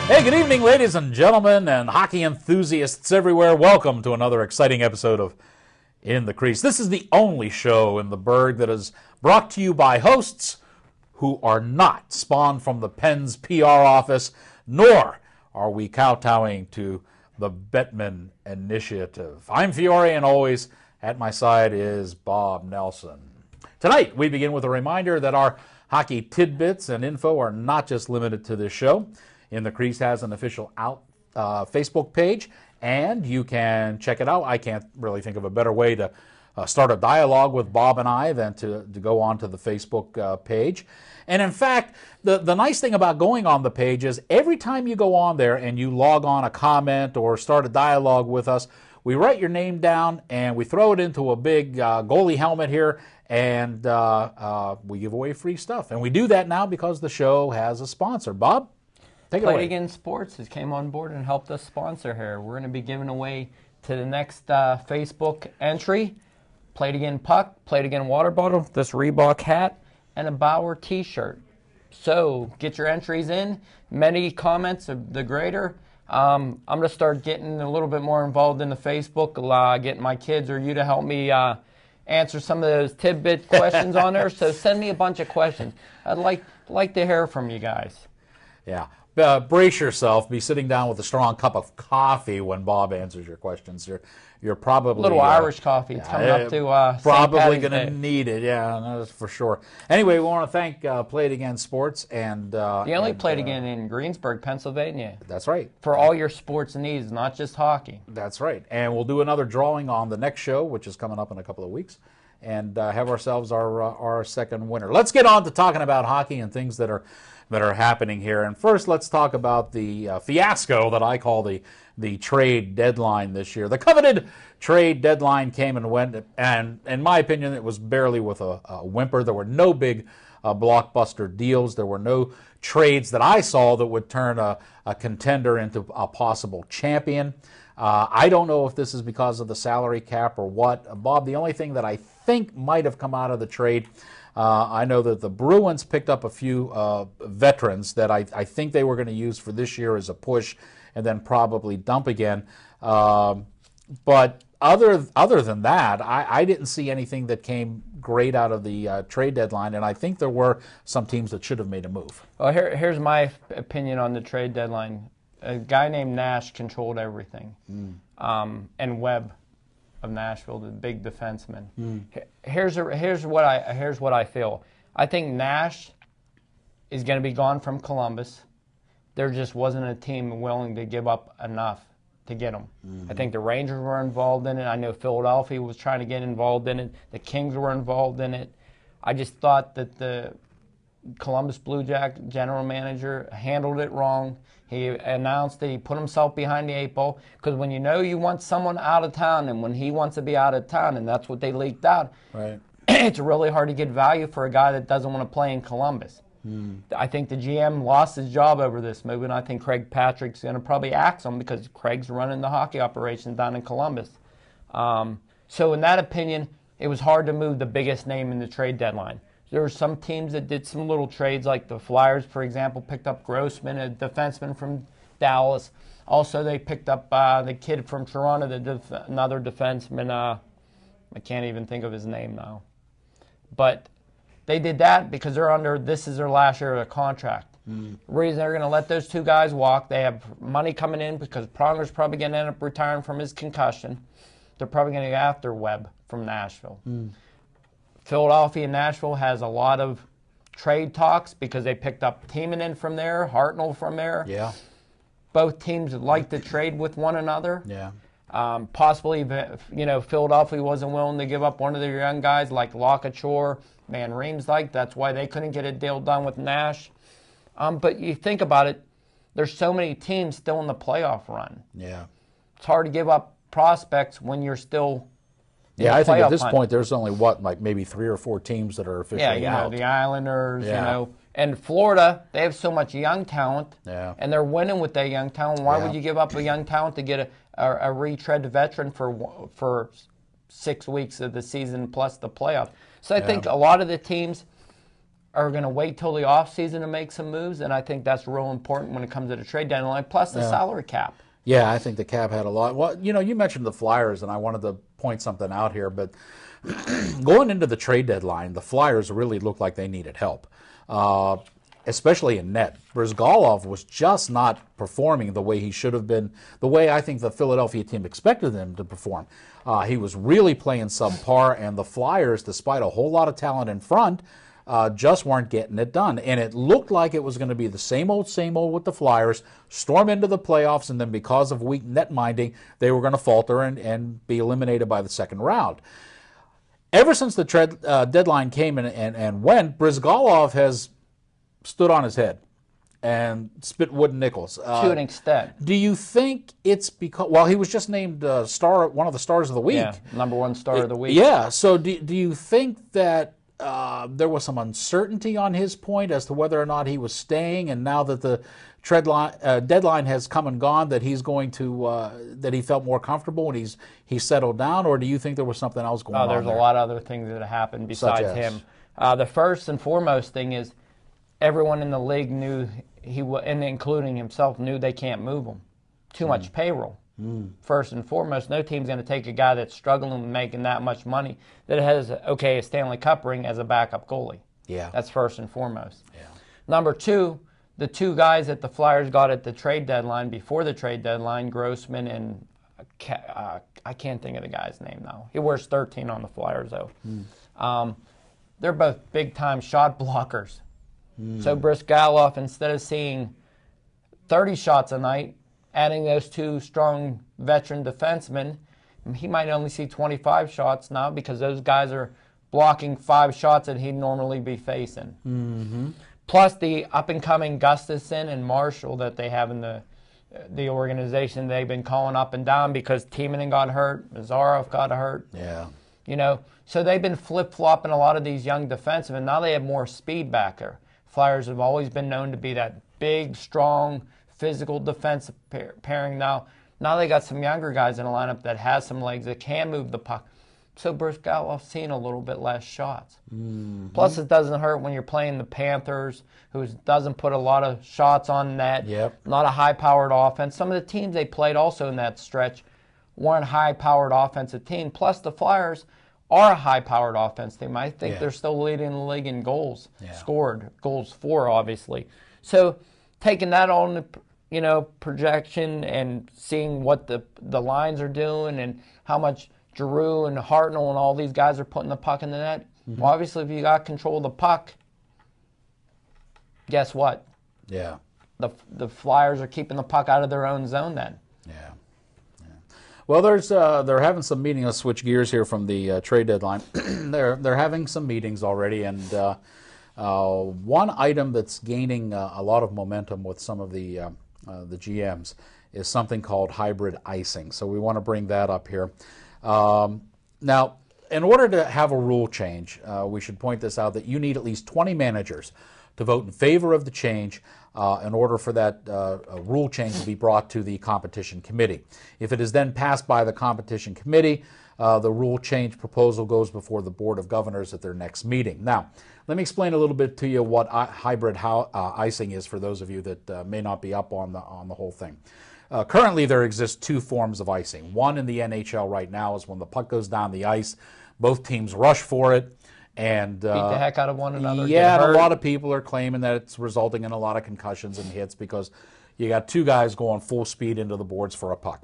Hey, good evening, ladies and gentlemen, and hockey enthusiasts everywhere. Welcome to another exciting episode of In the Crease. This is the only show in the Burgh that is brought to you by hosts who are not spawned from the Pens PR office, nor are we kowtowing to the Bettman Initiative. I'm Fiore, and always at my side is Bob Nelson. Tonight, we begin with a reminder that our hockey tidbits and info are not just limited to this show. In the Crease has an official Facebook page, and you can check it out. I can't really think of a better way to start a dialogue with Bob and I than to go onto the Facebook page. And in fact, the nice thing about going on the page is every time you go on there and you log on a comment or start a dialogue with us, we write your name down and we throw it into a big goalie helmet here, and we give away free stuff. And we do that now because the show has a sponsor. Bob? Take it away. Play It Again Sports has came on board and helped us sponsor here. We're going to be giving away to the next Facebook entry, Play It Again puck, Play It Again water bottle, this Reebok hat, and a Bauer t-shirt. So get your entries in. Many comments, the greater. I'm going to start getting a little bit more involved in the Facebook, getting my kids or you to help me answer some of those tidbit questions on there. So send me a bunch of questions. I'd like to hear from you guys. Yeah. Brace yourself. Be sitting down with a strong cup of coffee when Bob answers your questions. You're probably a little Irish coffee. It's coming up to probably going to need it. Yeah, that's for sure. Anyway, we want to thank Play It Again Sports and the only Play It Again in Greensburg, Pennsylvania. That's right. For all your sports needs, not just hockey. That's right. And we'll do another drawing on the next show, which is coming up in a couple of weeks, and have ourselves our second winner. Let's get on to talking about hockey and things that are happening here. And first, let's talk about the fiasco that I call the trade deadline this year. The coveted trade deadline came and went, and in my opinion, it was barely with a whimper. There were no big blockbuster deals. There were no trades that I saw that would turn a contender into a possible champion. I don't know if this is because of the salary cap or what. Bob, the only thing that I think might have come out of the trade, I know that the Bruins picked up a few veterans that I think they were going to use for this year as a push and then probably dump again. But other than that, I didn't see anything that came great out of the trade deadline, and I think there were some teams that should have made a move. Well, here's my opinion on the trade deadline. A guy named Nash controlled everything, and Webb of Nashville, the big defenseman. Here's what I feel. I think Nash is going to be gone from Columbus. There just wasn't a team willing to give up enough to get him. I think the Rangers were involved in it. I know Philadelphia was trying to get involved in it. The Kings were involved in it. I just thought that the Columbus Blue Jackets general manager handled it wrong. He announced that he put himself behind the eight ball, because when you know you want someone out of town and when he wants to be out of town, and that's what they leaked out, right, it's really hard to get value for a guy that doesn't want to play in Columbus. I think the GM lost his job over this move, and I think Craig Patrick's going to probably axe him because Craig's running the hockey operation down in Columbus. So in that opinion, it was hard to move the biggest name in the trade deadline. There were some teams that did some little trades, like the Flyers, for example, picked up Grossman, a defenseman from Dallas. Also, they picked up the kid from Toronto, another defenseman. I can't even think of his name now. But they did that because this is their last year of their contract. The reason they're going to let those two guys walk, they have money coming in because Pronger's probably going to end up retiring from his concussion. They're probably going to go after Webb from Nashville. Philadelphia and Nashville has a lot of trade talks because they picked up Timonen from there, Hartnell from there. Yeah. Both teams like to trade with one another. Yeah. Possibly, Philadelphia wasn't willing to give up one of their young guys like Locachore, Van Riemsdyk. That's why they couldn't get a deal done with Nash. But you think about it, there's so many teams still in the playoff run. Yeah. It's hard to give up prospects when you're still Yeah, I think at this point there's only maybe 3 or 4 teams that are officially out. The Islanders, and Florida, they have so much young talent, and they're winning with that young talent. Why would you give up a young talent to get a retread veteran for 6 weeks of the season plus the playoff? So I think a lot of the teams are going to wait till the offseason to make some moves, and I think that's real important when it comes to the trade deadline, plus the salary cap. Yeah, I think the cap had a lot. Well, you mentioned the Flyers, and I wanted to point something out here, but going into the trade deadline, the Flyers really looked like they needed help, especially in net. Brizgalov was just not performing the way he should have been, the way I think the Philadelphia team expected him to perform. He was really playing subpar, and the Flyers, despite a whole lot of talent in front, just weren't getting it done. And it looked like it was going to be the same old with the Flyers, storm into the playoffs, and then because of weak net minding, they were going to falter and be eliminated by the second round. Ever since the deadline came and went, Brizgalov has stood on his head and spit wooden nickels. To an extent. Do you think it's because, well, he was just named one of the stars of the week. Yeah, #1 star of the week. Yeah, so do you think that there was some uncertainty on his point as to whether or not he was staying, and now that the deadline has come and gone, that he's going to that he felt more comfortable and he's settled down, or do you think there was something else going on? There's a lot of other things that happened besides him. The first and foremost thing is everyone in the league knew and including himself, knew they can't move him. Too much payroll. First and foremost, no team's going to take a guy that's struggling and making that much money that has, a Stanley Cup ring as a backup goalie. Yeah. That's first and foremost. Yeah. Number two, the two guys that the Flyers got at the trade deadline, before the trade deadline, Grossman and I can't think of the guy's name now. He wears 13 on the Flyers, though. They're both big-time shot blockers. So Brizgalov, instead of seeing 30 shots a night, adding those two strong veteran defensemen, he might only see 25 shots now because those guys are blocking 5 shots that he'd normally be facing. Plus the up-and-coming Gustafsson and Marshall that they have in the organization, they've been calling up and down because Timonen got hurt, Nazarov got hurt. Yeah. So they've been flip-flopping a lot of these young defensemen. Now they have more speed back there. Flyers have always been known to be that big, strong, physical defensive pairing. Now they got some younger guys in the lineup that has some legs that can move the puck. So Brizgalov's seen a little bit less shots. Plus, it doesn't hurt when you're playing the Panthers, who doesn't put a lot of shots on net. Not a high-powered offense. Some of the teams they played also in that stretch weren't high-powered offensive team. Plus, the Flyers are a high-powered offense team. I think they're still leading the league in goals scored, goals for, obviously. So taking that on, projection and seeing what the lines are doing and how much Giroux and Hartnell and all these guys are putting the puck in the net. Well, obviously, if you got control of the puck, guess what? Yeah. The Flyers are keeping the puck out of their own zone then. Yeah. Well, they're having some meetings. Let's switch gears here from the trade deadline. they're having some meetings already, and one item that's gaining a lot of momentum with some of the GMs is something called hybrid icing. So we want to bring that up here. Now, in order to have a rule change, we should point this out that you need at least 20 managers to vote in favor of the change in order for that rule change to be brought to the competition committee. If it is then passed by the competition committee, the rule change proposal goes before the Board of Governors at their next meeting. Now, let me explain a little bit to you what hybrid icing is for those of you that may not be up on the whole thing. Currently, there exist 2 forms of icing. One in the NHL right now is when the puck goes down the ice, both teams rush for it and beat the heck out of one another. Yeah, and a lot of people are claiming that it's resulting in a lot of concussions and hits because you got 2 guys going full speed into the boards for a puck.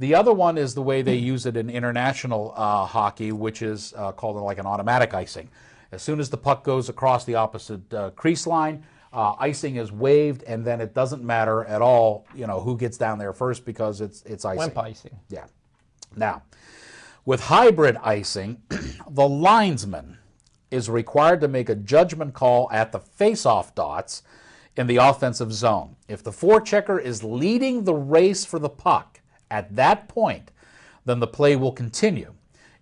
The other one is the way they use it in international hockey, which is called like an automatic icing. As soon as the puck goes across the opposite crease line, icing is waved, and then it doesn't matter at all, who gets down there first because it's icing. Wimp icing. Yeah. Now, with hybrid icing, the linesman is required to make a judgment call at the face-off dots in the offensive zone. If the forechecker is leading the race for the puck at that point, then the play will continue.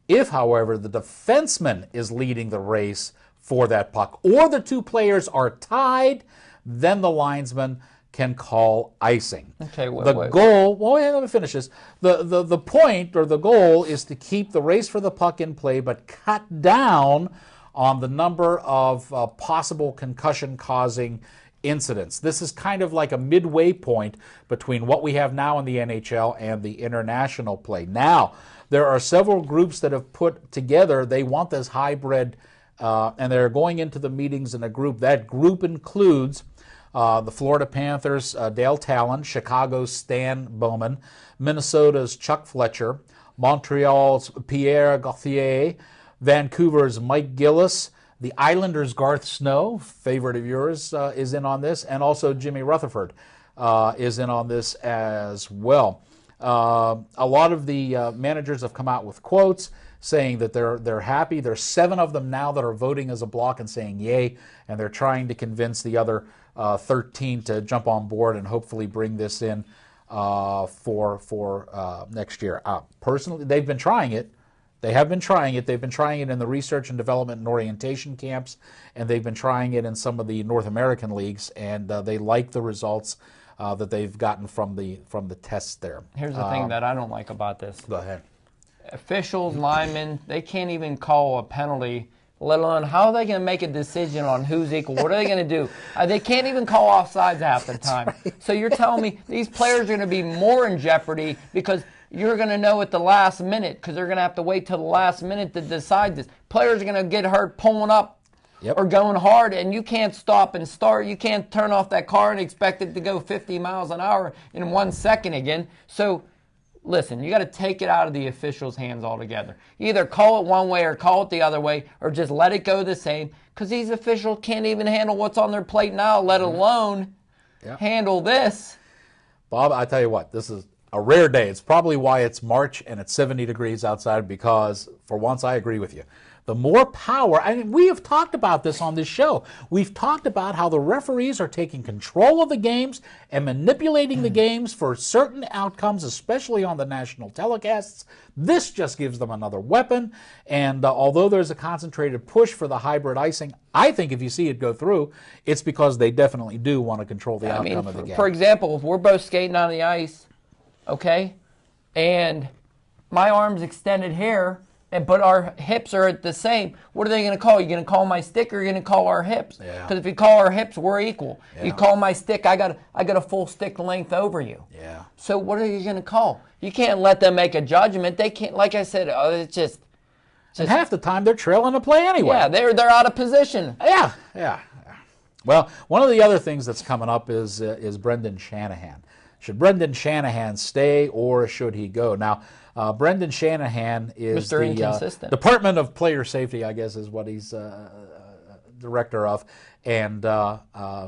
If, however, the defenseman is leading the race for that puck, or the 2 players are tied, then the linesman can call icing. Okay, goal, let me finish this. The point or the goal is to keep the race for the puck in play, but cut down on the number of possible concussion-causing incidents. This is kind of like a midway point between what we have now in the NHL and the international play. Now, there are several groups that have put together, they want this hybrid, and they're going into the meetings in a group. That group includes the Florida Panthers' Dale Talon, Chicago's Stan Bowman, Minnesota's Chuck Fletcher, Montreal's Pierre Gauthier, Vancouver's Mike Gillis, the Islanders' Garth Snow, favorite of yours, is in on this, and also Jimmy Rutherford is in on this as well. A lot of the managers have come out with quotes saying that they're happy. There's 7 of them now that are voting as a block and saying yay, and they're trying to convince the other 13 to jump on board and hopefully bring this in for next year. Personally, they've been trying it. They have been trying it. They've been trying it in the research and development and orientation camps, and they've been trying it in some of the North American leagues, and they like the results that they've gotten from the tests there. Here's the thing that I don't like about this. Go ahead. Officials, linemen, they can't even call a penalty, let alone how are they going to make a decision on who's equal? What are they going to do? They can't even call offsides half the time. Right. So you're telling me these players are going to be more in jeopardy because you're going to know at the last minute because they're going to have to wait till the last minute to decide this. Players are going to get hurt pulling up or going hard, and you can't stop and start. You can't turn off that car and expect it to go 50 miles an hour in 1 second again. So listen, you got to take it out of the officials' hands altogether. You either call it one way or call it the other way or just let it go the same because these officials can't even handle what's on their plate now, let alone handle this. Bob, I tell you what, this is a rare day. It's probably why it's March and it's 70 degrees outside because, for once, I agree with you. The more power, I mean, we have talked about this on this show. We've talked about how the referees are taking control of the games and manipulating the games for certain outcomes, especially on the national telecasts. This just gives them another weapon, and although there's a concentrated push for the hybrid icing, I think if you see it go through, it's because they definitely do want to control the outcome of the game. For example, if we're both skating on the ice, okay, and my arm's extended here, but our hips are at the same, what are they going to call? Are you going to call my stick or are you going to call our hips? Because if you call our hips, we're equal. You call my stick, I got a full stick length over you. So what are you going to call? You can't let them make a judgment. They can't, like I said, it's just and half the time they're trailing the play anyway. Yeah, they're out of position. Yeah. Well, one of the other things that's coming up is Brendan Shanahan. Should Brendan Shanahan stay or should he go? Now, Brendan Shanahan is Mr. Inconsistent. Department of Player Safety, I guess, is what he's director of. And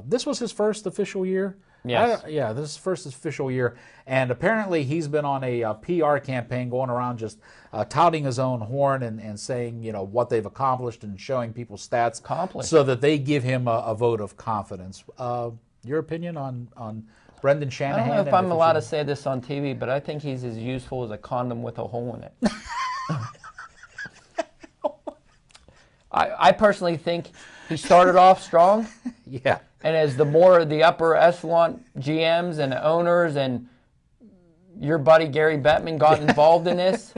this was his first official year. Yes. This is his first official year. And apparently he's been on a PR campaign going around just touting his own horn and saying, what they've accomplished and showing people stats so that they give him a vote of confidence. Your opinion on Brendan Shanahan? I don't know if I'm allowed to say this on TV, but I think he's as useful as a condom with a hole in it. I personally think he started off strong. Yeah. And as the more the upper echelon GMs and owners and your buddy Gary Bettman got involved in this,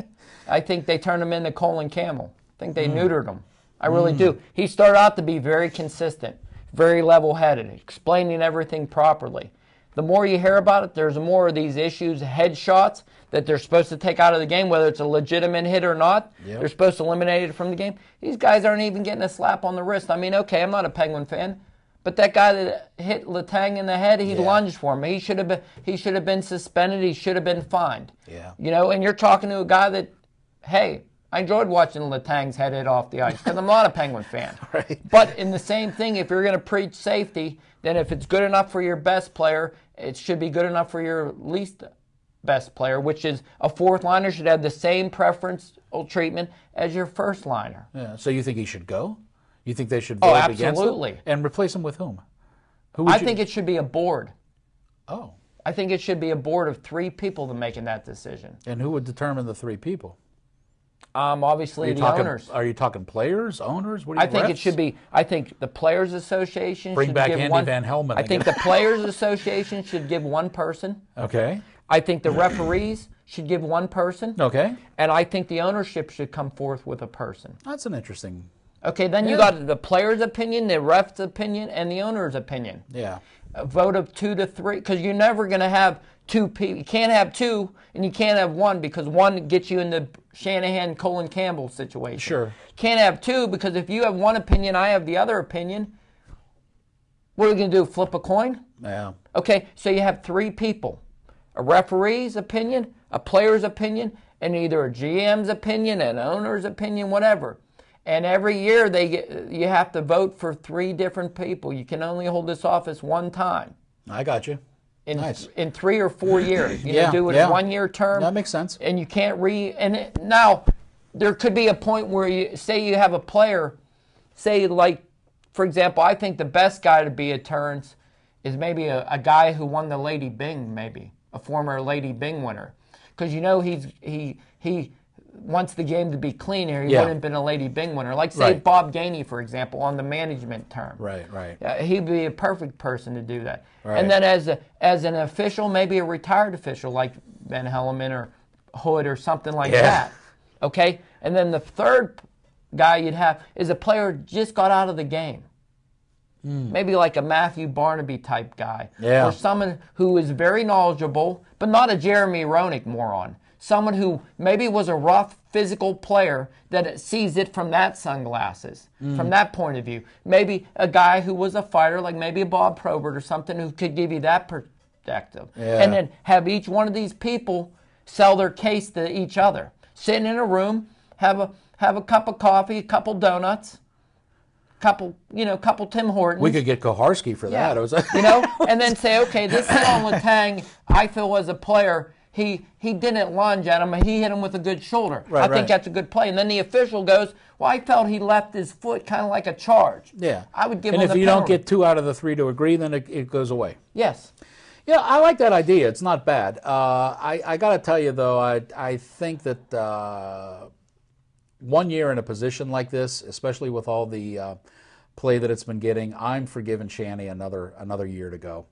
I think they turned him into Colin Campbell. I think they neutered him. I really do. He started out to be very consistent, very level-headed, explaining everything properly. The more you hear about it, there's more of these issues, headshots that they're supposed to take out of the game, whether it's a legitimate hit or not. They're supposed to eliminate it from the game. These guys aren't even getting a slap on the wrist. I mean, okay, I'm not a Penguin fan, but that guy that hit Letang in the head, he lunged for him. He should have been suspended. He should have been fined. And you're talking to a guy that, hey, I enjoyed watching Letang's head hit off the ice because I'm not a Penguin fan. But in the same thing, if you're going to preach safety, then if it's good enough for your best player, it should be good enough for your least best player, which is a fourth liner should have the same preferential treatment as your first liner. Yeah. So you think he should go? You think they should vote against him? Absolutely. And replace him with whom? I think it should be a board. Oh. I think it should be a board of 3 people to making that decision. And who would determine the 3 people? Obviously the owners. Are you talking players, owners? What I think it should be. I think the Players Association Bring should back give Andy one. Van Helmont I think the Players Association should give one person. Okay. I think the referees should give one person. Okay. And I think the ownership should come forth with a person. That's an interesting. Okay, then you got the player's opinion, the ref's opinion, and the owner's opinion. Yeah. A vote of 2 to 3, because you're never going to have two people. You can't have two, and you can't have one, because one gets you in the Shanahan, Colin Campbell situation. Sure. Can't have two, because if you have one opinion, I have the other opinion. What are we going to do, flip a coin? Yeah. Okay, so you have 3 people. A referee's opinion, a player's opinion, and either a GM's opinion, an owner's opinion, whatever. And every year you have to vote for 3 different people. You can only hold this office one time. I got you. Nice. In 3 or 4 years. You Yeah, know, do it a 1-year term. That makes sense. And you can't now, there could be a point where you have a player, say like, for example, I think the best guy to be a Terrence is maybe a guy who won the Lady Byng, maybe a former Lady Byng winner, because you know he wants the game to be clean here. He wouldn't have been a Lady Byng winner, like say Bob Gainey, for example, on the management term. Right. He'd be a perfect person to do that. Right. And then as an official, maybe a retired official like Ben Helleman or Hood or something like that. Okay, and then the third guy you'd have is a player who just got out of the game. Maybe like a Matthew Barnaby type guy. Yeah. Or someone who is very knowledgeable, but not a Jeremy Roenick moron. Someone who maybe was a rough physical player that sees it from that sunglasses, from that point of view. Maybe a guy who was a fighter, like maybe a Bob Probert or something, who could give you that perspective. Yeah. And then have each one of these people sell their case to each other. Sitting in a room, have a cup of coffee, a couple donuts, couple Tim Hortons. We could get Koharski for that. It was and then say, okay, this Long Letang, I feel was a player, he didn't lunge at him, he hit him with a good shoulder. I think that's a good play. And then the official goes, well, I felt he left his foot kind of like a charge. Yeah. I would give him the penalty. And if you don't get 2 out of the 3 to agree, then it goes away. Yes. Yeah, I like that idea. It's not bad. I got to tell you, though, I think that 1 year in a position like this, especially with all the play that it's been getting, I'm for giving Shanny another year to go.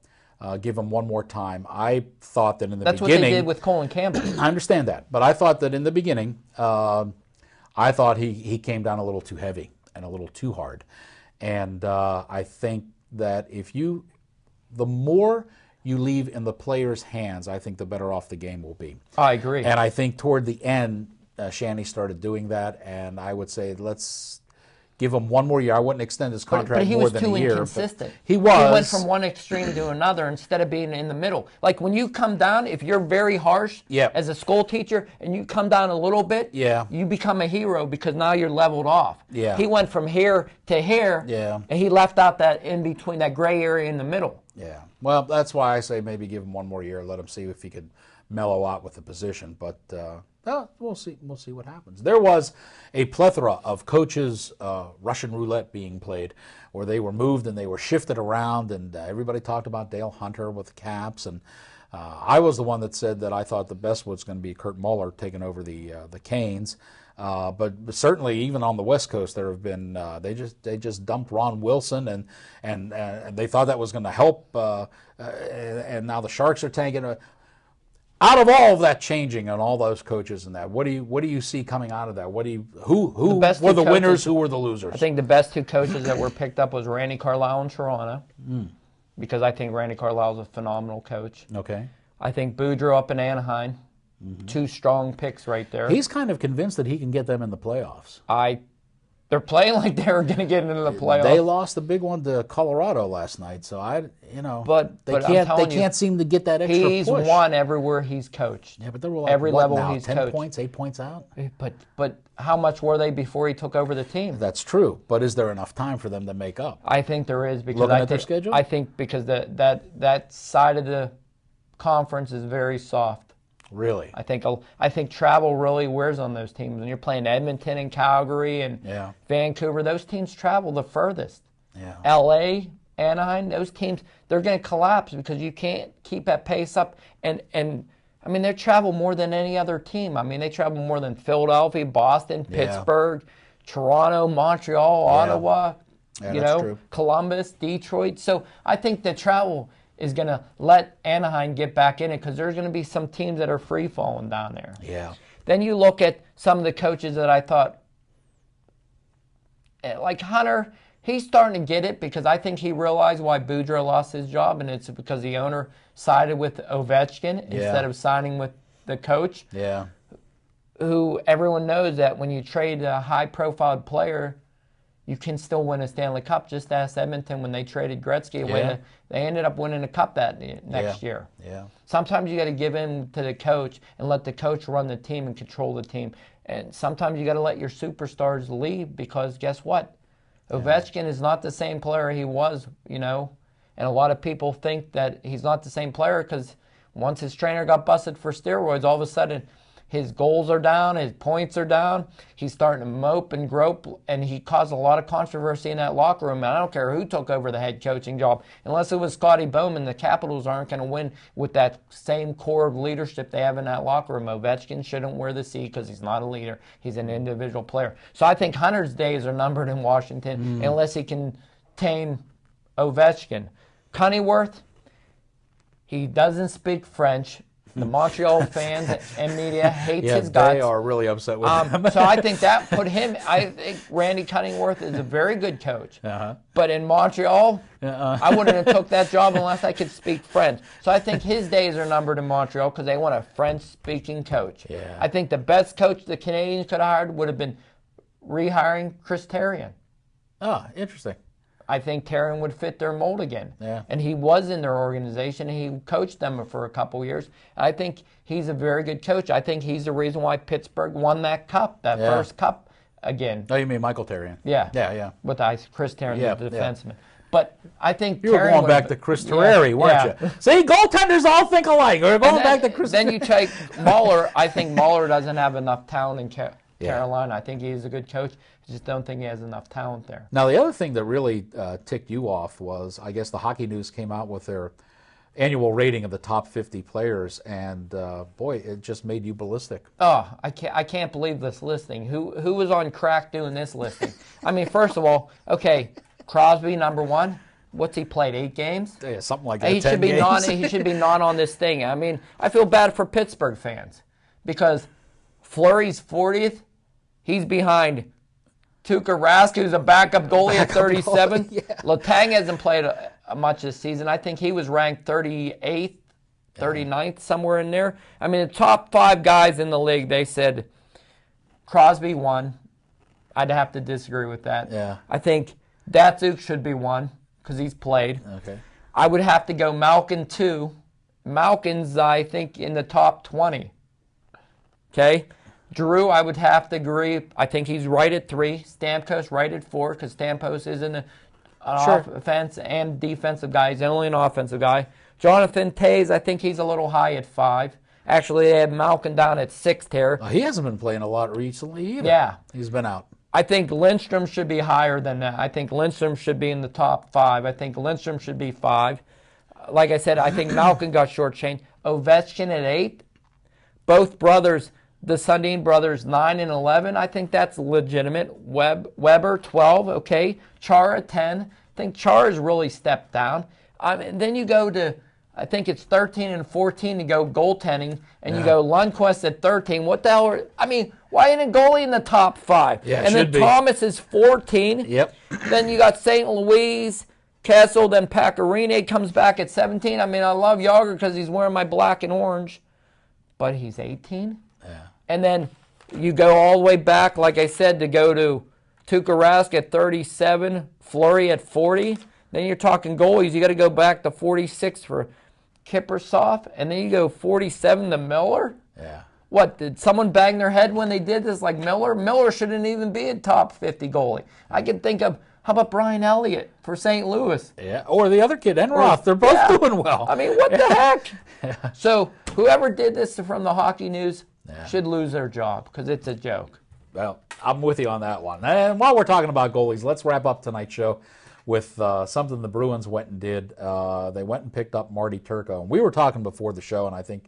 Give him one more time. I thought that in the beginning... That's what they did with Colin Campbell. I understand that. But I thought that in the beginning, I thought he came down a little too heavy and a little too hard. And I think that the more you leave in the player's hands, I think the better off the game will be. I agree. And I think toward the end, Shanny started doing that, and I would say let's give him 1 more year. I wouldn't extend his contract more than a year. But he was too inconsistent. He was. He went from one extreme to another instead of being in the middle. Like when you come down, if you're very harsh as a school teacher and you come down a little bit, you become a hero because now you're leveled off. Yeah. He went from here to here, and he left out that in between, that gray area in the middle. Yeah. Well, that's why I say maybe give him 1 more year, let him see if he could mellow out with the position. But we'll see. We'll see what happens. There was a plethora of coaches, Russian roulette being played, where they were moved and they were shifted around, and everybody talked about Dale Hunter with Caps, and I was the one that said that I thought the best was going to be Kurt Muller taking over the Canes. But certainly, even on the West Coast, there have been they just dumped Ron Wilson, and they thought that was going to help, and now the Sharks are tanking. Out of all of that changing and all those coaches and that, what do you see coming out of that? Who were the winners? Who were the losers? I think the best 2 coaches that were picked up was Randy Carlisle in Toronto, because I think Randy Carlisle is a phenomenal coach. Okay. I think Boudreau up in Anaheim. 2 strong picks right there. He's kind of convinced that he can get them in the playoffs. They're playing like they were going to get into the playoffs. They lost the big one to Colorado last night, so But they can't seem to get that extra push. He's won everywhere he's coached. Yeah, but they were like, every level now, he's 10 coached. points, 8 points out. But how much were they before he took over the team? That's true, but is there enough time for them to make up? I think there is, because looking at their schedule. I think because that side of the conference is very soft. Really? I think travel really wears on those teams. When you're playing Edmonton and Calgary and Vancouver, those teams travel the furthest. Yeah. LA, Anaheim, those teams, they're going to collapse because you can't keep that pace up. And I mean, they travel more than any other team. I mean, they travel more than Philadelphia, Boston, Pittsburgh, Toronto, Montreal, Ottawa, true. Columbus, Detroit. So I think the travel is going to let Anaheim get back in it, because there's going to be some teams that are free-falling down there. Yeah. Then you look at some of the coaches that I thought like Hunter, he's starting to get it because I think he realized why Boudreaux lost his job, and it's because the owner sided with Ovechkin instead of signing with the coach. Yeah. Who everyone knows that when you trade a high-profile player, you can still win a Stanley Cup. Just ask Edmonton when they traded Gretzky away. They ended up winning a cup that next year. Yeah. Sometimes you got to give in to the coach and let the coach run the team and control the team. And sometimes you got to let your superstars leave because guess what? Ovechkin is not the same player he was, And a lot of people think that he's not the same player because once his trainer got busted for steroids, all of a sudden his goals are down, his points are down. He's starting to mope and grope, and he caused a lot of controversy in that locker room. And I don't care who took over the head coaching job. Unless it was Scotty Bowman, the Capitals aren't going to win with that same core of leadership they have in that locker room. Ovechkin shouldn't wear the C because he's not a leader. He's an individual player. So I think Hunter's days are numbered in Washington unless he can tame Ovechkin. Cunneyworth, he doesn't speak French. The Montreal fans and media hates his guts. They are really upset with him. So I think that put him. I think Randy Cunneyworth is a very good coach. But in Montreal, I wouldn't have took that job unless I could speak French. So I think his days are numbered in Montreal because they want a French-speaking coach. Yeah. I think the best coach the Canadians could have hired would have been rehiring Chris Therien. Oh, interesting. I think Therien would fit their mold again. Yeah. And he was in their organization. He coached them for a couple years. I think he's a very good coach. I think he's the reason why Pittsburgh won that cup, first cup again. Oh, you mean Michael Therien? Yeah. Yeah. With Chris Therien, the defenseman. Yeah. But I think you were going back to Chris Terreri, weren't you? See, goaltenders all think alike. We're going back to Chris. Then you take Mueller. I think Mueller doesn't have enough talent in Carolina. I think he's a good coach. I just don't think he has enough talent there. Now, the other thing that really ticked you off was, I guess, the Hockey News came out with their annual rating of the top 50 players, and boy, it just made you ballistic. Oh, I can't believe this listing. Who was on crack doing this listing? I mean, first of all, okay, Crosby number one. What's he played? 8 games? Yeah, something like that. He should be he should be not on this thing. I mean, I feel bad for Pittsburgh fans because Fleury's 40th. He's behind Tuukka Rask, who's a backup goalie at 37. Letang hasn't played much this season. I think he was ranked 38th, 39th, somewhere in there. I mean, the top 5 guys in the league, they said Crosby 1. I'd have to disagree with that. Yeah. I think Datsuk should be 1 because he's played. Okay. I would have to go Malkin 2. Malkin's, I think, in the top 20. Okay? Drew, I would have to agree. I think he's right at 3. Stamkos right at 4 because Stamkos isn't an offense and defensive guy. He's only an offensive guy. Jonathan Toews, I think he's a little high at 5. Actually, they have Malkin down at 6th here. He hasn't been playing a lot recently either. Yeah. He's been out. I think Lindstrom should be higher than that. I think Lindstrom should be in the top 5. I think Lindstrom should be 5. Like I said, I think Malkin got shortchanged. Ovechkin at 8. Both brothers, the Sundin brothers, 9 and 11. I think that's legitimate. Weber, 12. Okay. Chara, 10. I think Chara's really stepped down. Then you go to, I think it's 13 and 14 to go goaltending, and you go Lundqvist at 13. What the hell why ain't a goalie in the top 5? Yeah, and then Thomas is 14. Yep. Then you got St. Louis, Kessel, then Pacarine comes back at 17. I mean, I love Yager because he's wearing my black and orange, but he's 18. Yeah. And then you go all the way back, like I said, to go to Tuukka Rask at 37, Fleury at 40. Then you're talking goalies. You got to go back to 46 for Kiprusoff, and then you go 47 to Miller. Yeah. What, did someone bang their head when they did this like Miller? Miller shouldn't even be a top 50 goalie. I can think of, how about Brian Elliott for St. Louis? Yeah, or the other kid, Enroth. They're both doing well. I mean, what the heck? So whoever did this from the Hockey News should lose their job because it's a joke. Well, I'm with you on that one. And while we're talking about goalies, let's wrap up tonight's show with something the Bruins went and did. They went and picked up Marty Turco. And we were talking before the show, and I think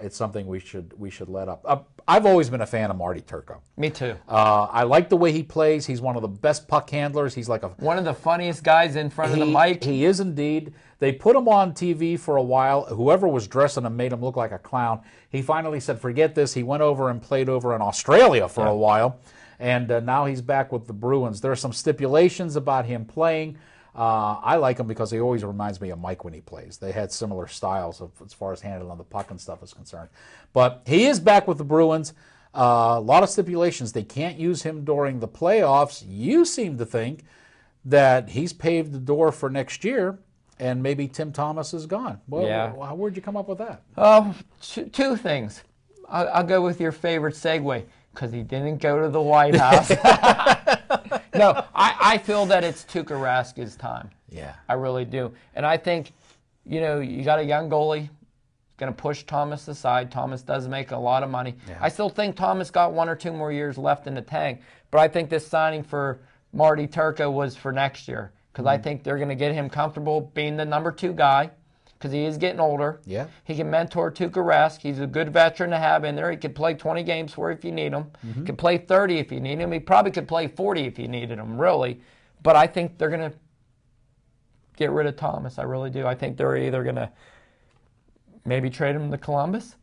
it's something we should let up. I've always been a fan of Marty Turco. Me too. I like the way he plays. He's one of the best puck handlers. He's like one of the funniest guys in front of the mic. He is indeed. They put him on TV for a while. Whoever was dressing him made him look like a clown. He finally said, forget this. He went over and played over in Australia for a while. and now he's back with the Bruins. There are some stipulations about him playing. I like him because he always reminds me of Mike when he plays. They had similar styles as far as handling the puck and stuff is concerned. But he is back with the Bruins. A lot of stipulations. They can't use him during the playoffs. You seem to think that he's paved the door for next year, and maybe Tim Thomas is gone. Well, Yeah. Where'd you come up with that? Two things. I'll go with your favorite segue, because he didn't go to the White House. No, I feel that it's Tuukka Rask's time. Yeah. I really do. And I think, you got a young goalie, going to push Thomas aside. Thomas does make a lot of money. Yeah. I still think Thomas got 1 or 2 more years left in the tank, but I think this signing for Marty Turco was for next year, because I think they're going to get him comfortable being the number 2 guy, because he is getting older. Yeah. He can mentor Tuukka Rask. He's a good veteran to have in there. He could play 20 games for you if you need him. He could play 30 if you need him. He probably could play 40 if you needed him, really. But I think they're going to get rid of Thomas. I really do. I think they're either going to maybe trade him to Columbus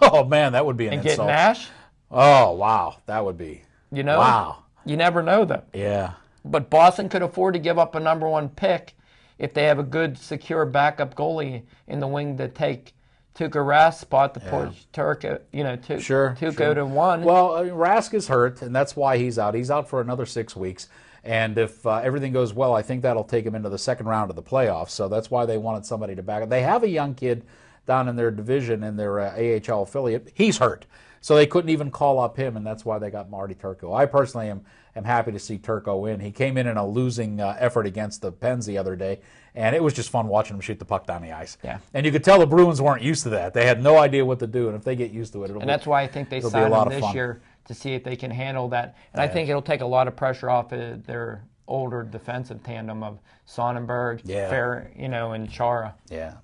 Oh, man, that would be an and get insult. Nash. Oh, wow. That would be. Wow. You never know, though. Yeah. But Boston could afford to give up a number 1 pick if they have a good, secure backup goalie in the wing to take Tuukka Rask's spot to push Turco, Tuukka to 1. Well, Rask is hurt, and that's why he's out. He's out for another 6 weeks. And if everything goes well, I think that'll take him into the second round of the playoffs. So that's why they wanted somebody to back up. They have a young kid down in their division, in their AHL affiliate. He's hurt. So they couldn't even call up him, and that's why they got Marty Turco. I personally am happy to see Turco win. He came in a losing effort against the Pens the other day, and it was just fun watching him shoot the puck down the ice. Yeah. And you could tell the Bruins weren't used to that. They had no idea what to do, and if they get used to it, and that's why I think they signed him this year, to see if they can handle that. And I think it'll take a lot of pressure off of their older defensive tandem of Sonnenberg, Fair, and Chara. Yeah.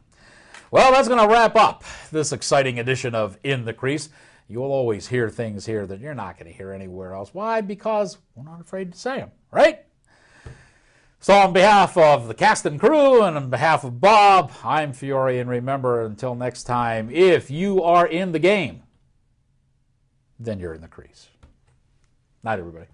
Well, that's going to wrap up this exciting edition of In the Crease. You'll always hear things here that you're not going to hear anywhere else. Why? Because we're not afraid to say them, right? So on behalf of the cast and crew and on behalf of Bob, I'm Fiore, and remember, until next time, if you are in the game, then you're in the crease. Night, everybody.